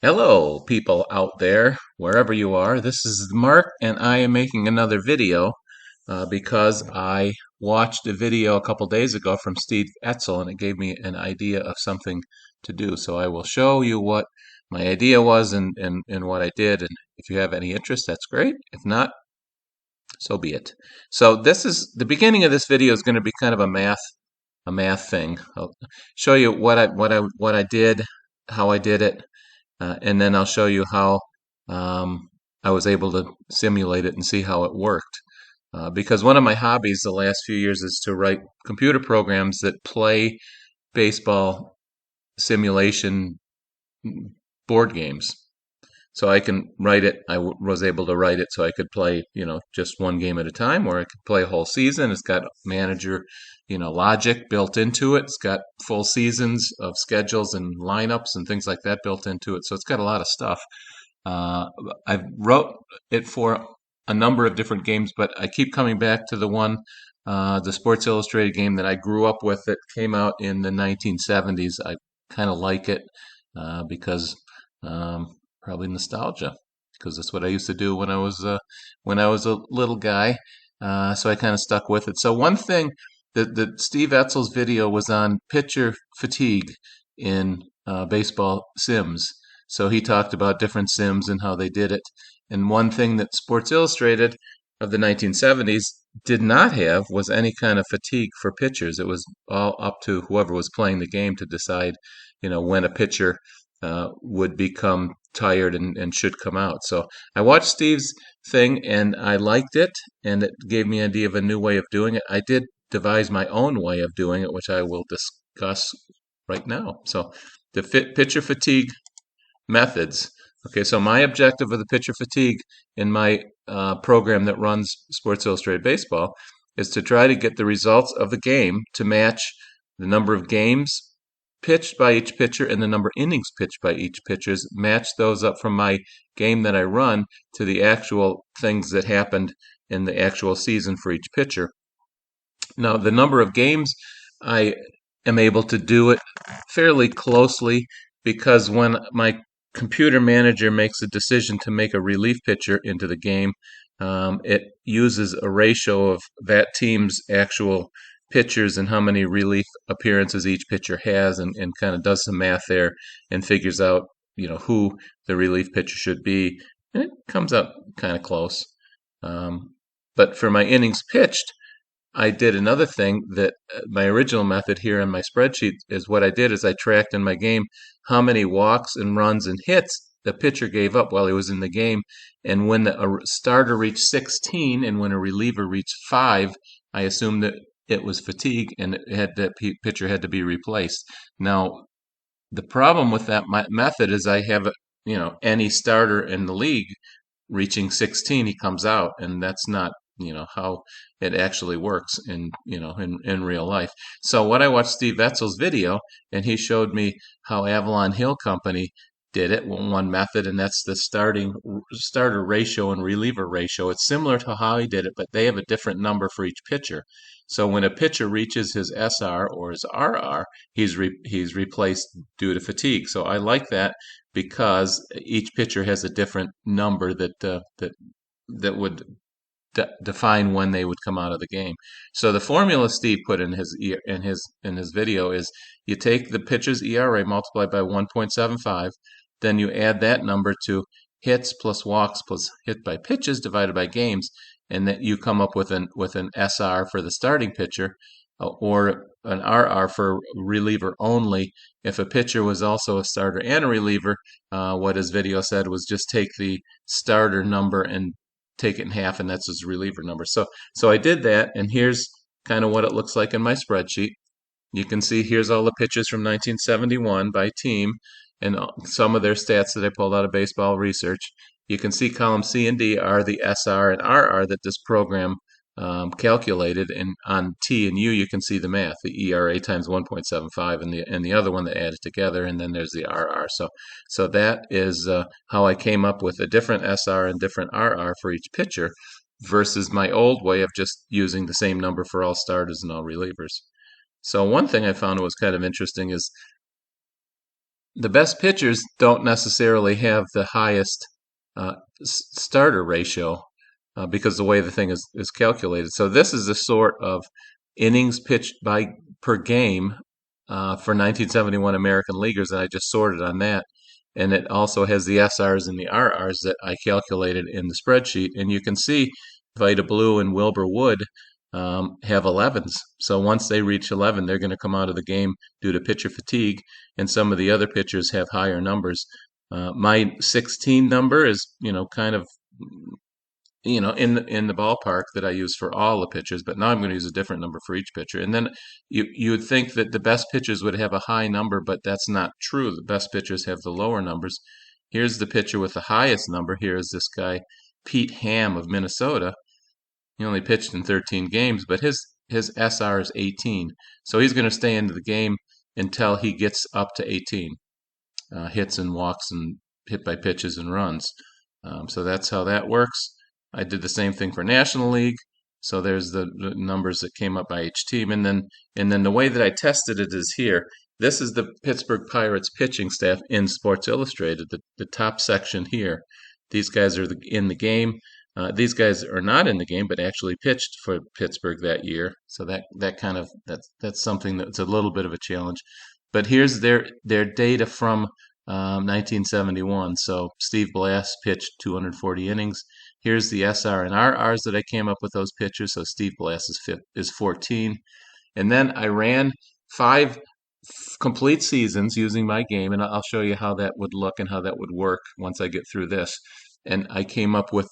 Hello, people out there, wherever you are. This is Mark, and I am making another video because I watched a video a couple days ago from Steve Etzel, and it gave me an idea of something to do. So I will show you what my idea was and what I did. And if you have any interest, that's great. If not, so be it. So this is the beginning of this video is going to be kind of a math thing. I'll show you what I did, how I did it, and then I'll show you how I was able to simulate it and see how it worked. Because one of my hobbies the last few years is to write computer programs that play baseball simulation board games. So I can write it. Was able to write it so I could play, just one game at a time, or I could play a whole season. It's got manager, logic built into it. It's got full seasons of schedules and lineups and things like that built into it. So it's got a lot of stuff. Uh, I wrote it for a number of different games, but I keep coming back to the Sports Illustrated game that I grew up with that came out in the 1970s. I kind of like it because probably nostalgia, because that's what I used to do when I was a little guy. So I kind of stuck with it. So one thing that Steve Etzel's video was on pitcher fatigue in baseball sims. So he talked about different sims and how they did it. And one thing that Sports Illustrated of the 1970s did not have was any kind of fatigue for pitchers. It was all up to whoever was playing the game to decide, when a pitcher would become tired and should come out. So I watched Steve's thing and I liked it, and it gave me an idea of a new way of doing it. I did devise my own way of doing it, which I will discuss right now. So the pitcher fatigue methods. Okay, so my objective of the pitcher fatigue in my program that runs Sports Illustrated Baseball is to try to get the results of the game to match the number of games pitched by each pitcher and the number of innings pitched by each pitcher. Match those up from my game that I run to the actual things that happened in the actual season for each pitcher. Now, the number of games, I am able to do it fairly closely because when my computer manager makes a decision to make a relief pitcher into the game, it uses a ratio of that team's actual pitchers and how many relief appearances each pitcher has, and kind of does some math there and figures out, who the relief pitcher should be. And it comes out kind of close. But for my innings pitched, I did another thing that my original method here in my spreadsheet is what I did is I tracked in my game how many walks and runs and hits the pitcher gave up while he was in the game. And when a starter reached 16 and when a reliever reached 5, I assumed that it was fatigue and that pitcher had to be replaced. Now, the problem with that method is I have, any starter in the league reaching 16, he comes out, and that's not, how it actually works in real life. So what I watched Steve Etzel's video, and he showed me how Avalon Hill Company did it, one method, and that's the starter ratio and reliever ratio. It's similar to how he did it, but they have a different number for each pitcher. So when a pitcher reaches his SR or his RR, he's replaced due to fatigue. So I like that because each pitcher has a different number that would define when they would come out of the game. So the formula Steve put in his video is you take the pitcher's ERA multiplied by 1.75, then you add that number to hits plus walks plus hit by pitches divided by games, and that you come up with an SR for the starting pitcher, or an RR for reliever only. If a pitcher was also a starter and a reliever, what his video said was just take the starter number and take it in half, and that's his reliever number. So I did that, and here's kind of what it looks like in my spreadsheet. You can see here's all the pitches from 1971 by team, and some of their stats that I pulled out of baseball research. You can see column C and D are the SR and RR that this program calculated, and on T and U you can see the math, the ERA times 1.75 and the other one that added together, and then there's the RR. So that is how I came up with a different SR and different RR for each pitcher versus my old way of just using the same number for all starters and all relievers. So one thing I found was kind of interesting is the best pitchers don't necessarily have the highest starter ratio because the way the thing is calculated. So this is the sort of innings pitched by per game for 1971 American Leaguers, and I just sorted on that. And it also has the SRs and the RRs that I calculated in the spreadsheet. And you can see Vita Blue and Wilbur Wood have 11s. So once they reach 11, they're going to come out of the game due to pitcher fatigue, and some of the other pitchers have higher numbers. My 16 number is, kind of, in the ballpark that I use for all the pitchers, but now I'm going to use a different number for each pitcher. And then you would think that the best pitchers would have a high number, but that's not true. The best pitchers have the lower numbers. Here's the pitcher with the highest number. Here is this guy, Pete Ham of Minnesota. He only pitched in 13 games, but his SR is 18. So he's going to stay into the game until he gets up to 18 hits and walks and hit by pitches and runs. So that's how that works. I did the same thing for National League. So there's the numbers that came up by each team, and then the way that I tested it is here. This is the Pittsburgh Pirates pitching staff in Sports Illustrated. The top section here. These guys are in the game. These guys are not in the game, but actually pitched for Pittsburgh that year. So that's something that's a little bit of a challenge. But here's their data from 1971. So Steve Blass pitched 240 innings. Here's the SR and RRs that I came up with those pitchers. So Steve Blass is 14. And then I ran 5 complete seasons using my game, and I'll show you how that would look and how that would work once I get through this. And I came up with,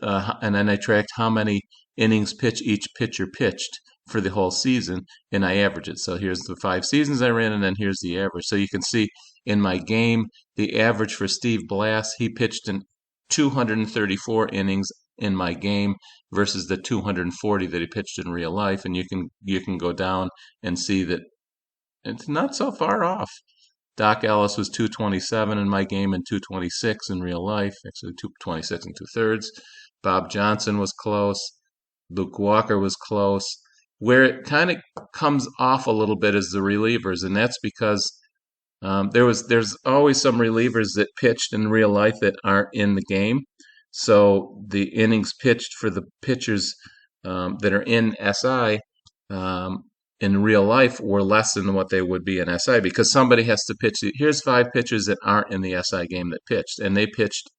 and then I tracked how many innings pitch each pitcher pitched for the whole season, and I average it. So here's the 5 seasons I ran, and then here's the average. So you can see in my game, the average for Steve Blass, he pitched in 234 innings in my game versus the 240 that he pitched in real life, and you can go down and see that it's not so far off. Doc Ellis was 227 in my game and 226 in real life, actually 226 and 2/3. Bob Johnson was close. Luke Walker was close. Where it kind of comes off a little bit is the relievers, and that's because there's always some relievers that pitched in real life that aren't in the game. So the innings pitched for the pitchers that are in SI in real life were less than what they would be in SI because somebody has to pitch. Here's 5 pitchers that aren't in the SI game that pitched, and they pitched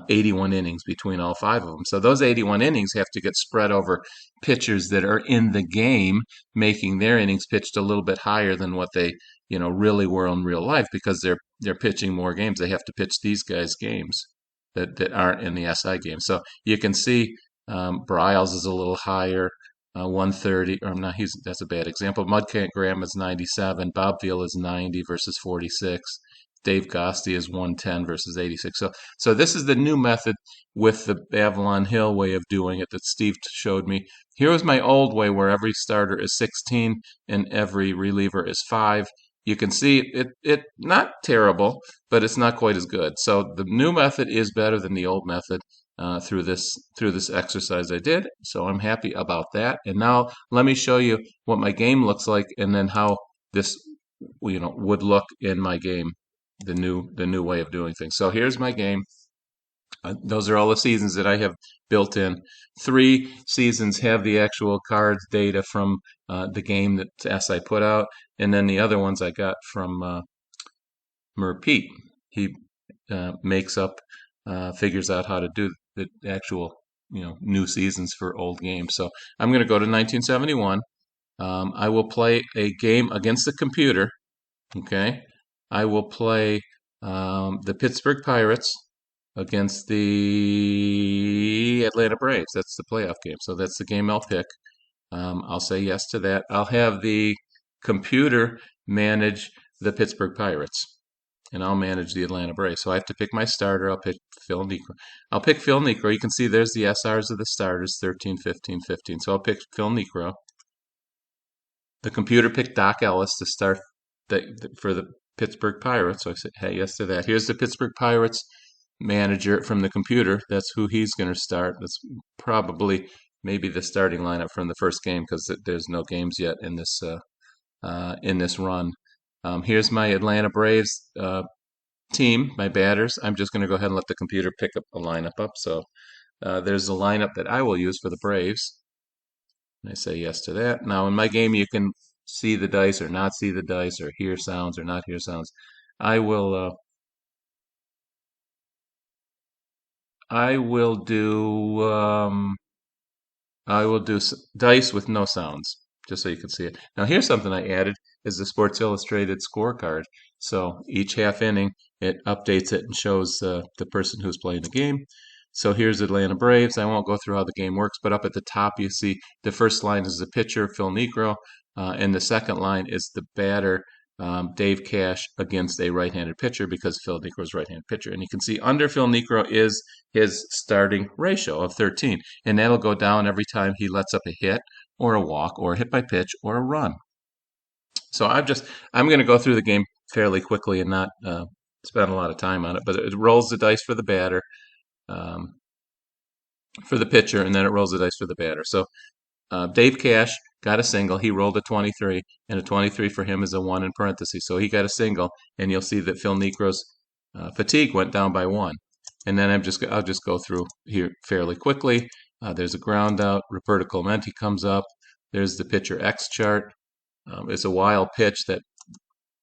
81 innings between all 5 of them. So those 81 innings have to get spread over pitchers that are in the game, making their innings pitched a little bit higher than what they, really were in real life because they're pitching more games. They have to pitch these guys games that aren't in the SI game. So you can see Bryles is a little higher. 130, or not, that's a bad example. Mudcat Graham is 97. Bob Veal is 90 versus 46. Dave Gosti is 110 versus 86. So this is the new method with the Avalon Hill way of doing it that Steve showed me. Here was my old way where every starter is 16 and every reliever is 5. You can see it not terrible, but it's not quite as good. So the new method is better than the old method through this exercise I did. So I'm happy about that. And now let me show you what my game looks like, and then how this would look in my game. The new way of doing things. So here's my game. Those are all the seasons that I have built in. 3 seasons have the actual cards data from the game that SI put out, and then the other ones I got from Pete. He figures out how to do the actual new seasons for old games. So I'm going to go to 1971. I will play a game against the computer. Okay. I will play the Pittsburgh Pirates against the Atlanta Braves. That's the playoff game. So that's the game I'll pick. I'll say yes to that. I'll have the computer manage the Pittsburgh Pirates, and I'll manage the Atlanta Braves. So I have to pick my starter. I'll pick Phil Niekro. I'll pick Phil Niekro. You can see there's the SRs of the starters, 13, 15, 15. So I'll pick Phil Niekro. The computer picked Doc Ellis to start for the Pittsburgh Pirates. So I said, hey, yes to that. Here's the Pittsburgh Pirates manager from the computer. That's who he's going to start. That's probably maybe the starting lineup from the first game because there's no games yet in this run. Here's my Atlanta Braves team, my batters. I'm just going to go ahead and let the computer pick up a lineup up. So there's the lineup that I will use for the Braves. And I say yes to that. Now in my game, you can see the dice or not see the dice, or hear sounds or not hear sounds. I will. I will do. I will do dice with no sounds, just so you can see it. Now here's something I added is the Sports Illustrated scorecard. So each half inning, it updates it and shows the person who's playing the game. So here's Atlanta Braves. I won't go through how the game works, but up at the top you see the first line is the pitcher, Phil Niekro, and the second line is the batter, Dave Cash, against a right-handed pitcher because Phil Niekro is right-handed pitcher. And you can see under Phil Niekro is his starting ratio of 13, and that'll go down every time he lets up a hit or a walk or a hit by pitch or a run. So I'm going to go through the game fairly quickly and not spend a lot of time on it, but it rolls the dice for the batter, um, for the pitcher, and then it rolls the dice for the batter. So Dave Cash got a single. He rolled a 23, and a 23 for him is a 1 in parentheses. So he got a single, and you'll see that Phil Niekro's fatigue went down by 1. And then I'll just go through here fairly quickly. There's a ground out. Roberto Clemente comes up. There's the pitcher X chart. It's a wild pitch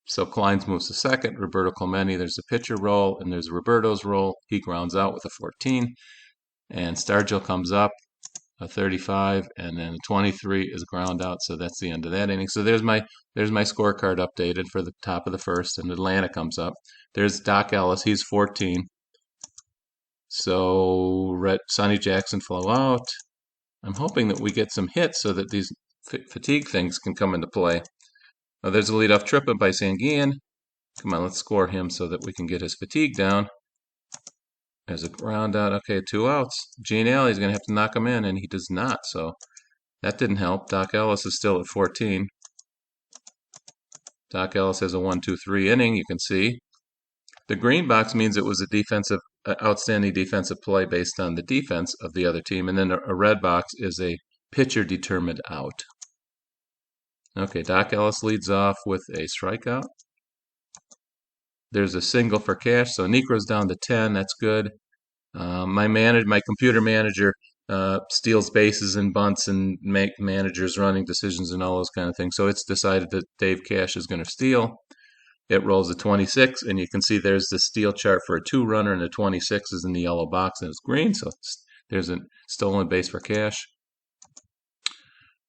so Kleins moves to second. Roberto Clemente, there's a pitcher roll, and there's Roberto's roll. He grounds out with a 14. And Stargell comes up, a 35, and then a 23 is ground out. So that's the end of that inning. So there's my scorecard updated for the top of the first, and Atlanta comes up. There's Doc Ellis. He's 14. So Sonny Jackson flew out. I'm hoping that we get some hits so that these fatigue things can come into play. There's a leadoff trip by Sanguian. Come on, let's score him so that we can get his fatigue down. There's a ground out. Okay, 2 outs. Gene Alley's going to have to knock him in, and he does not. So that didn't help. Doc Ellis is still at 14. Doc Ellis has a 1-2-3 inning, you can see. The green box means it was a outstanding defensive play based on the defense of the other team, and then a red box is a pitcher determined out. Okay, Doc Ellis leads off with a strikeout. There's a single for Cash, so Niekro's down to 10. That's good. My computer manager steals bases and bunts and make managers running decisions and all those kind of things. So it's decided that Dave Cash is going to steal. It rolls a 26, and you can see there's the steal chart for a 2-runner, and the 26 is in the yellow box and it's green. So there's a stolen base for Cash.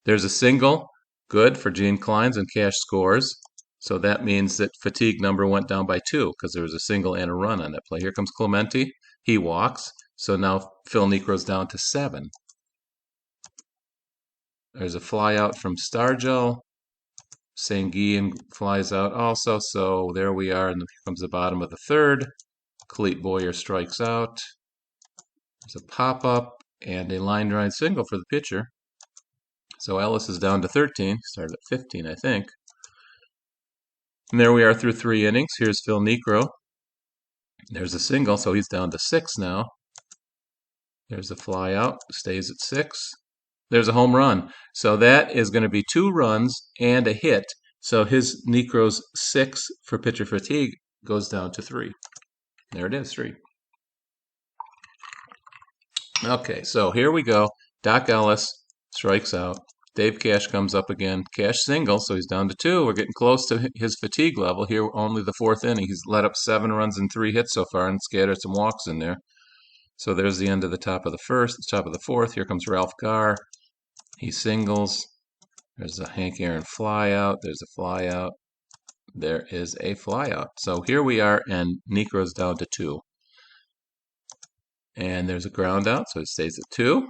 There's a single, good for Gene Kleins, and Cash scores. So that means that fatigue number went down by 2 because there was a single and a run on that play. Here comes Clemente. He walks. So now Phil Niekro's down to 7. There's a fly out from Stargell. Sanguian flies out also. So there we are. And here comes the bottom of the third. Clete Boyer strikes out. There's a pop-up and a line drive single for the pitcher. So Ellis is down to 13. Started at 15, I think. And there we are through 3 innings. Here's Phil Niekro. There's a single, so he's down to 6 now. There's a fly out, stays at 6. There's a home run. So that is going to be 2 runs and a hit. So his Niekro's 6 for pitcher fatigue goes down to 3. There it is, 3. Okay, so here we go. Doc Ellis strikes out. Dave Cash comes up again. Cash single, so he's down to 2. We're getting close to his fatigue level here. Only the 4th inning. He's let up 7 runs and 3 hits so far and scattered some walks in there. So there's the end of the top of the first, the top of the 4th. Here comes Ralph Garr. He singles. There's a Hank Aaron fly out. There's a fly out. There is a fly out. So here we are, and Niekro's down to 2. And there's a ground out, so it stays at 2.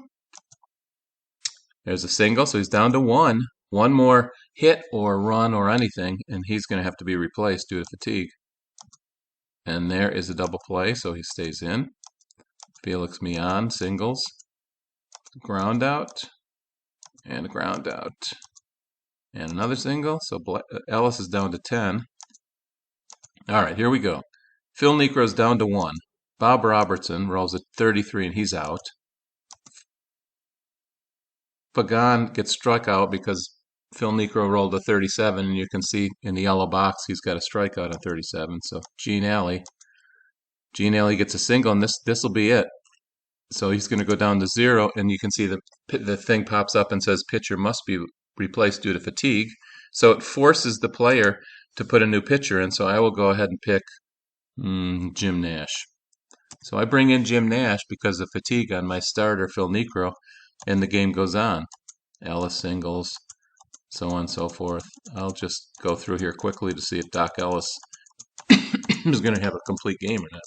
There's a single, so he's down to 1. One more hit or run or anything, and he's going to have to be replaced due to fatigue. And there is a double play, so he stays in. Felix Millan singles. Ground out. And a ground out. And another single, so Ellis is down to 10. All right, here we go. Phil Niekro's down to 1. Bob Robertson rolls at 33, and he's out. Pagan gets struck out because Phil Niekro rolled a 37, and you can see in the yellow box he's got a strikeout on 37. So Gene Alley gets a single, and this will be it. So he's going to go down to 0, and you can see the thing pops up and says pitcher must be replaced due to fatigue. So it forces the player to put a new pitcher in. So I will go ahead and pick Jim Nash. So I bring in Jim Nash because of fatigue on my starter, Phil Niekro, and the game goes on. Ellis singles, so on and so forth. I'll just go through here quickly to see if Doc Ellis is going to have a complete game or not.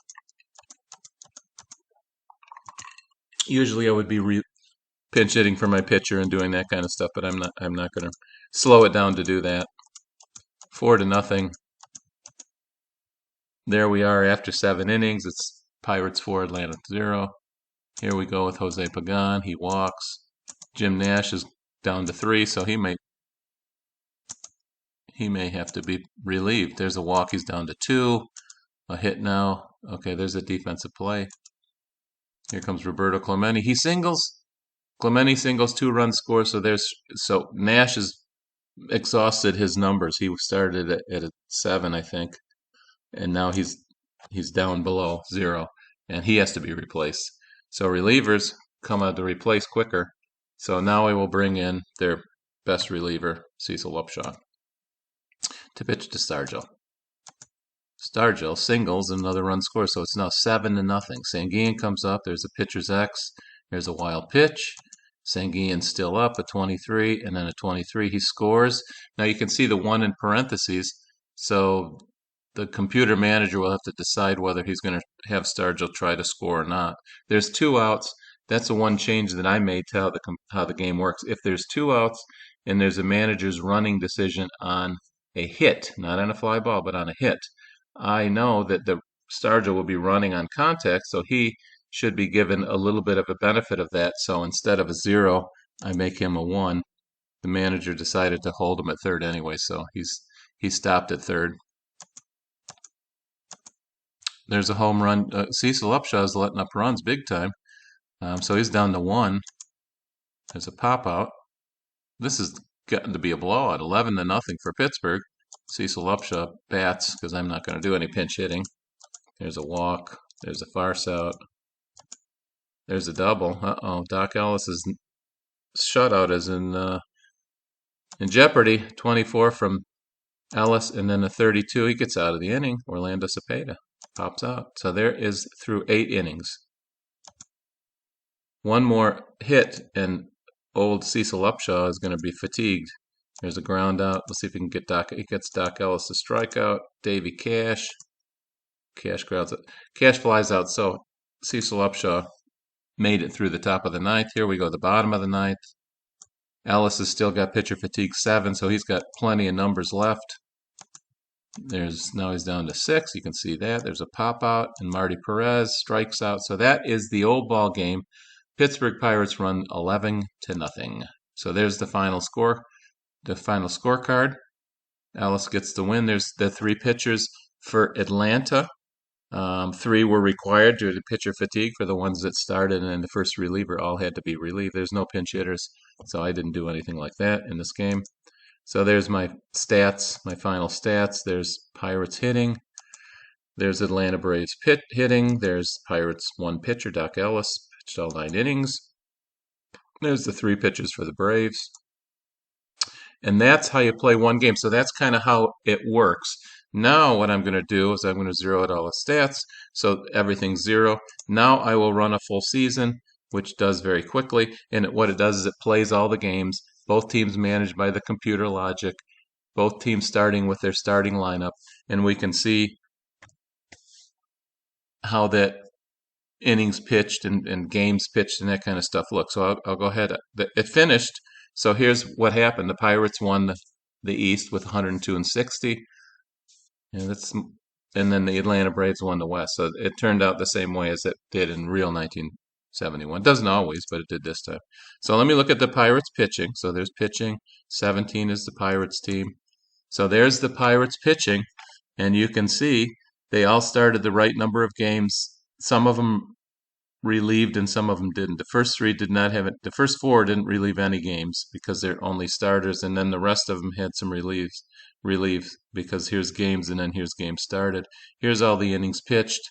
Usually I would be pinch hitting for my pitcher and doing that kind of stuff, but I'm not going to slow it down to do that. 4-0. There we are after 7 innings. It's Pirates 4, Atlanta 0. Here we go with Jose Pagan. He walks. Jim Nash is down to 3, so he may have to be relieved. There's a walk. He's down to 2. A hit now. Okay, there's a defensive play. Here comes Roberto Clemente. He singles. Clemente singles, 2-run score. So Nash has exhausted his numbers. He started at a 7, I think, and now he's down below 0, and he has to be replaced. So relievers come out to replace quicker. So now I will bring in their best reliever, Cecil Upshaw, to pitch to Stargell. Stargell singles, another run score, so it's now 7-0. Sanguillen comes up. There's a pitcher's X. There's a wild pitch. Sanguillen's still up, a 23, and then a 23. He scores. Now you can see the 1 in parentheses, so the computer manager will have to decide whether he's going to have Stargell try to score or not. There's 2 outs. That's the one change that I made to how the game works. If there's 2 outs and there's a manager's running decision on a hit, not on a fly ball, but on a hit, I know that the Stargell will be running on contact, so he should be given a little bit of a benefit of that. So instead of a 0, I make him a 1. The manager decided to hold him at third anyway, so he stopped at third. There's a home run. Cecil Upshaw is letting up runs big time. So he's down to 1. There's a pop out. This is getting to be a blowout. 11-0 for Pittsburgh. Cecil Upshaw bats because I'm not going to do any pinch hitting. There's a walk. There's a farce out. There's a double. Uh-oh. Doc Ellis's shutout is in jeopardy. 24 from Ellis, and then a 32. He gets out of the inning. Orlando Cepeda pops out. So there is through 8 innings. One more hit, and old Cecil Upshaw is going to be fatigued. There's a ground out. Let's see if we can get Doc. He gets Doc Ellis to strike out. Davy Cash. Cash flies out. So Cecil Upshaw made it through the top of the 9th. Here we go, the bottom of the 9th. Ellis has still got pitcher fatigue 7, so he's got plenty of numbers left. Now he's down to 6. You can see that. There's a pop out, and Marty Perez strikes out. So that is the old ball game. Pittsburgh Pirates run 11-0. So there's the final score, the final scorecard. Ellis gets the win. There's the 3 pitchers for Atlanta. 3 were required due to pitcher fatigue for the ones that started, and the first reliever all had to be relieved. There's no pinch hitters, so I didn't do anything like that in this game. So there's my stats, my final stats. There's Pirates hitting. There's Atlanta Braves hitting. There's Pirates 1 pitcher, Doc Ellis, pitched all 9 innings. There's the 3 pitchers for the Braves. And that's how you play one game. So that's kind of how it works. Now what I'm going to do is I'm going to zero out all the stats. So everything's 0. Now I will run a full season, which does very quickly. And what it does is it plays all the games. Both teams managed by the computer logic. Both teams starting with their starting lineup. And we can see how that innings pitched and games pitched and that kind of stuff look. So I'll go ahead. It finished. So here's what happened. The Pirates won the East with 102-60. And then the Atlanta Braves won the West. So it turned out the same way as it did in real 1971. Doesn't always, but it did this time. So let me look at the Pirates pitching. So there's pitching. 17 is the Pirates team. So there's the Pirates pitching. And you can see they all started the right number of games. Some of them relieved and some of them didn't. The first three did not have it. The first four didn't relieve any games because they're only starters, and then the rest of them had some relief because here's games and then here's games started. Here's all the innings pitched.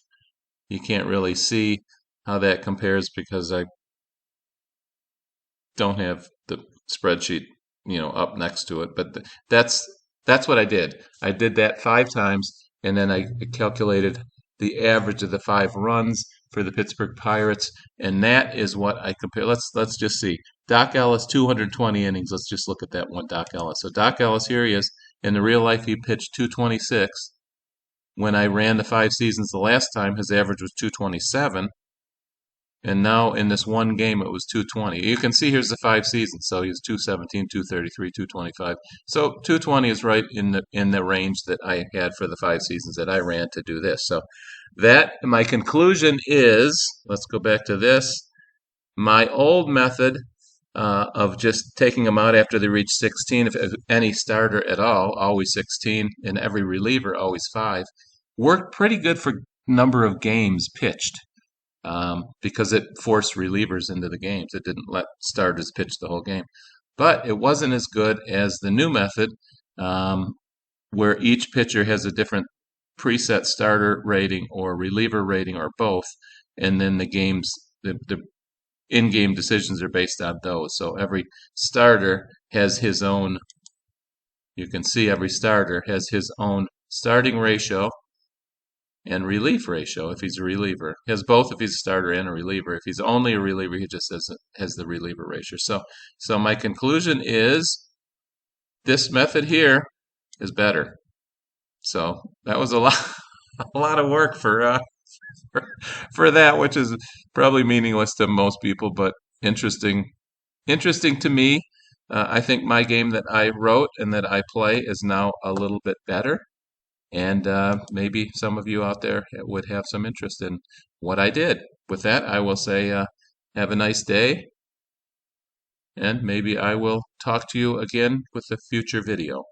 You can't really see how that compares because I don't have the spreadsheet, up next to it. But that's what I did. I did that 5 times, and then I calculated the average of the 5 runs for the Pittsburgh Pirates, and that is what I compare. Let's just see. Doc Ellis, 220 innings. Let's just look at that one, Doc Ellis. So Doc Ellis, here he is. In the real life, he pitched 226. When I ran the 5 seasons the last time, his average was 227. And now in this one game, it was 220. You can see here's the 5 seasons. So he's 217, 233, 225. So 220 is right in the range that I had for the 5 seasons that I ran to do this. So that my conclusion is, let's go back to this. My old method of just taking them out after they reach 16, if any starter at all, always 16, and every reliever always 5, worked pretty good for number of games pitched. Because it forced relievers into the games. It didn't let starters pitch the whole game. But it wasn't as good as the new method, where each pitcher has a different preset starter rating or reliever rating or both, and then the in-game decisions are based on those. So every starter has his own, you can see every starter has his own starting ratio and relief ratio if he's a reliever. He has both if he's a starter and a reliever. If he's only a reliever, he just has the reliever ratio. So my conclusion is this method here is better. So that was a lot of work for that, which is probably meaningless to most people, but interesting to me. I think my game that I wrote and that I play is now a little bit better. And maybe some of you out there would have some interest in what I did. With that, I will say have a nice day, and maybe I will talk to you again with a future video.